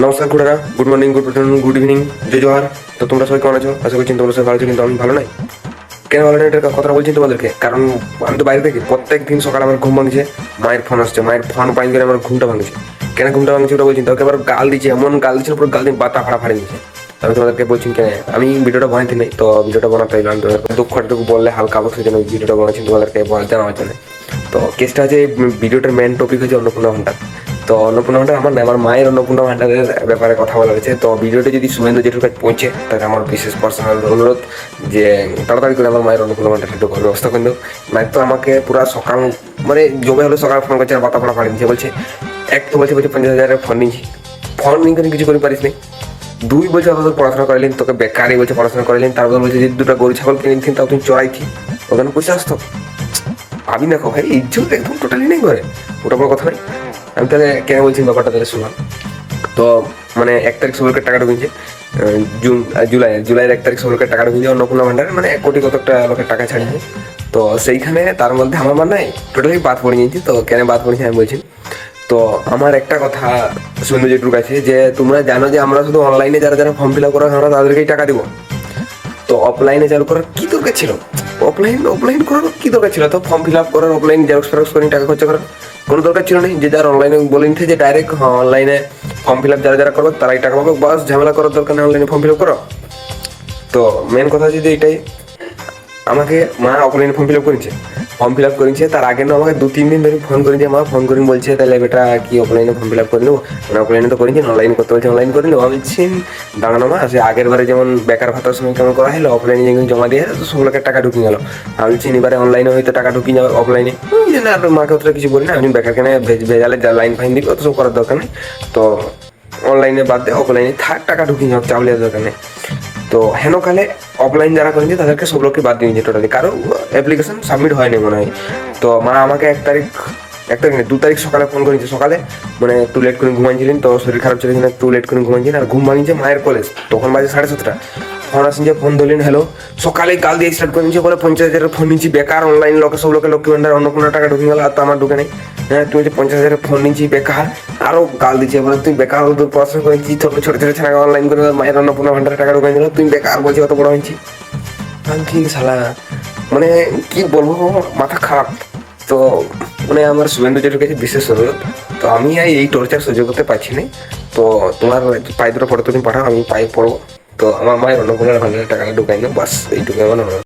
নমস্কার খুড়ারা, good morning, good afternoon, good evening, জয় জোহার। তো তোমরা সবাই কেমন আছো? আশা করছি তোমরা সবাই ভালো আছো, কিন্তু আমি ভালো নাই। কেন ভালো নাই এটার কথা বলছি তোমাদেরকে? কারণ আমি তো বাইরে থাকি, প্রত্যেক দিন সকালে আমার ঘুম ভাঙছে, মায়ের ফোন আসছে, মায়ের ফোন পাইন করে আমার ঘুমটা ভাঙছে। কেন ঘুমটা ভাঙছে ওটা বলছি, তোকে আবার গাল দিচ্ছে, এমন গাল দিচ্ছে, পুরো গাল দিয়ে বাতা ফাড়া ফাড়ে দিচ্ছে। আমি তোমাদেরকে বলছি কেন আমি ভিডিওটা বানাইতে নেই, তো ভিডিওটা বানাতে হইলো। আমি তোমাদেরকে দুঃখটুকু বললে হালকা অবশ্যই যেন ভিডিওটা বানাচ্ছি তোমাদেরকে বলতে আমার জন্য। তো কেসটা হচ্ছে, ভিডিওটার মেন টপিক হচ্ছে অন্নপূর্ণা ভান্ডার। তো অন্নপূর্ণা ভান্ডার আমার না, আমার মায়ের অন্নপূর্ণা ভান্ডারের ব্যাপারে কথা বলা হয়েছে। তো ভিডিওটা যদি শুভেন্দু জেঠুর কাছে পৌঁছে, তাহলে আমার বিশেষ পার্সোনাল অনুরোধ যে তাড়াতাড়ি করে আমার মায়ের অন্নপূর্ণা ভান্ডার একটু ব্যবস্থা করে দেবো। মায়ের তো আমাকে পুরা সকাল মানে জমে হলো, সকাল ফোন করছে আর বাতা ফাড়া ফাড়ি দিচ্ছে। বলছে এক তো বলছে 50,000 ফোন নিয়েছি, ফোন নিয়ে করে কিছু করে পারিস নি। দুই বলছে তোদের পড়াশোনা করাইলেন, তোকে বেকারই বলছে পড়াশোনা করাইলেন। তারপর বলছে যে দুটো গরু ছাগল কিনে নিতেন, তাও তুমি চড়াইছি, ওখানে পয়সা আসতো। ভাবি না ভাই, ইজ্জত একদম টোটালি নেই করে, ওটা কোনো কথা নয়। আমি তাহলে কেন বলছি ব্যাপারটা তাহলে শুনলাম। তো মানে 1 তারিখ সবাইকে টাকা ঢুকিয়েছে, জুলাইয়ের 1 তারিখ সবাইকে টাকা ঢুকিয়েছে অন্নপূর্ণা ভান্ডারে, মানে 1 কোটি কত একটা লোকের টাকা ছাড়িয়েছে। তো সেইখানে তার মধ্যে আমার মা নাই টোটালি বাদ পড়ে নিয়েছি। তো কেন বাদ পড়েছি আমি বলছি। তো আমার একটা কথা শুনে যেটুকু কাছে, যে তোমরা জানো যে আমরা শুধু অনলাইনে যারা যারা ফর্ম ফিল আপ করা আমরা তাদেরকেই টাকা দিব। তো অফলাইনে চালু করার কি দরকার ছিল? অফলাইন করার কি দরকার ছিল? তো ফর্ম ফিল আপ করার, অফলাইন জেরক্স ফেরক্স করে টাকা খরচা করার কোনো দরকার ছিল না। যে যারা অনলাইনে বলে নিতে যে ডাইরেক্ট অনলাইনে ফর্ম ফিল আপ যারা যারা করবে তারাই টাকা পাবে, বাস ঝামেলা করার দরকার নেই, অনলাইনে ফর্ম ফিল আপ করো। তো মেন কথা যদি এটাই, আমাকে মা অফলাইনে ফর্ম ফিল আপ করেছে, তার আগে না আমাকে 2-3 দিন ধরে ফোন করেছে। মা ফোন করে বলছে তাহলে বেটা কি অফলাইনে ফর্ম ফিল আপ করে নেবো? মানে অফলাইনে তো করেছি, অনলাইন করতে বলছে, অনলাইন করে নেবো। আমি বলছি দাঁড়ানো মা, সে আগের বারে যেমন বেকার ভাতার সময় কেমন করা হলো, অফলাইনে যেমন জমা দিয়ে তো 16 লাখ টাকা ঢুকিয়ে গেল। আমি বলছি এবারে অনলাইনে হয়তো টাকা ঢুকিয়ে যাবে অফলাইনে। আর মাকে অতটা কিছু বলি না, আমি বেকার কেন ভেজালে যা লাইন ফাইন দিবি অত সব করার দরকার নেই। তো অনলাইনে বাদ দিয়ে অফলাইনে থাক, টাকা ঢুকিয়ে যাও, চাউলের দরকার নেই। তো হেনকালে অফলাইন যারা করেছে তাদেরকে সব লোককে বাদ দিয়ে নিয়েছে টোটালি, কারো অ্যাপ্লিকেশন সাবমিট হয়নি মনে হয়। তো মা আমাকে 1 তারিখ 2 তারিখ সকালে ফোন করেছে। সকালে মানে একটু লেট করে ঘুমাইছিলেন, তো শরীর খারাপ ছিল, একটু লেট করে ঘুমাইছিলেন, আর ঘুম ভাঙিয়েছে মায়ের কলেজ, তখন বাজে 7:30। ফোন আসেন যে ফোন ধরলেন, হ্যালো, সকালেই কাল দিয়ে স্টার্ট করে নিয়েছে, বলে 50,000 ফোন নিচ্ছি বেকার, অনলাইন লোকে সব লোকে লক্ষ্মী ভান্ডার অন্নপূর্ণা টাকা ঢুকে গেল, আর তো আমার ঢুকে নেই। হ্যাঁ তুমি যে 50,000 ফোন নিচ্ছি বেকার, আরো গাল দিচ্ছে, বলে তুই বেকার তোর পড়াশোনা করেছি, ছোট ছোট ছেলে অনলাইন করে মায়ের অন্নপূর্ণা ভান্ডারে টাকা ঢুকাই দিল, তুমি বেকার বলছি কত বড় হয়েছি। আমি ঠিক শালা, মানে কি বলবো, মাথা খারাপ। তো মানে আমার শুভেন্দু জেঠুর কাছে বিশেষ অনুরোধ, তো আমি এই টর্চার সহ্য করতে পারছি না। তো তোমার পায়ে দুটো ফটো তুমি পাঠাও, আমি পায়ে পড়বো। তো আমার মায়ের অন্নপূর্ণার ভান্ডারে টাকাটা ঢুকাই না, বাস এইটুকু আমার অনুরোধ।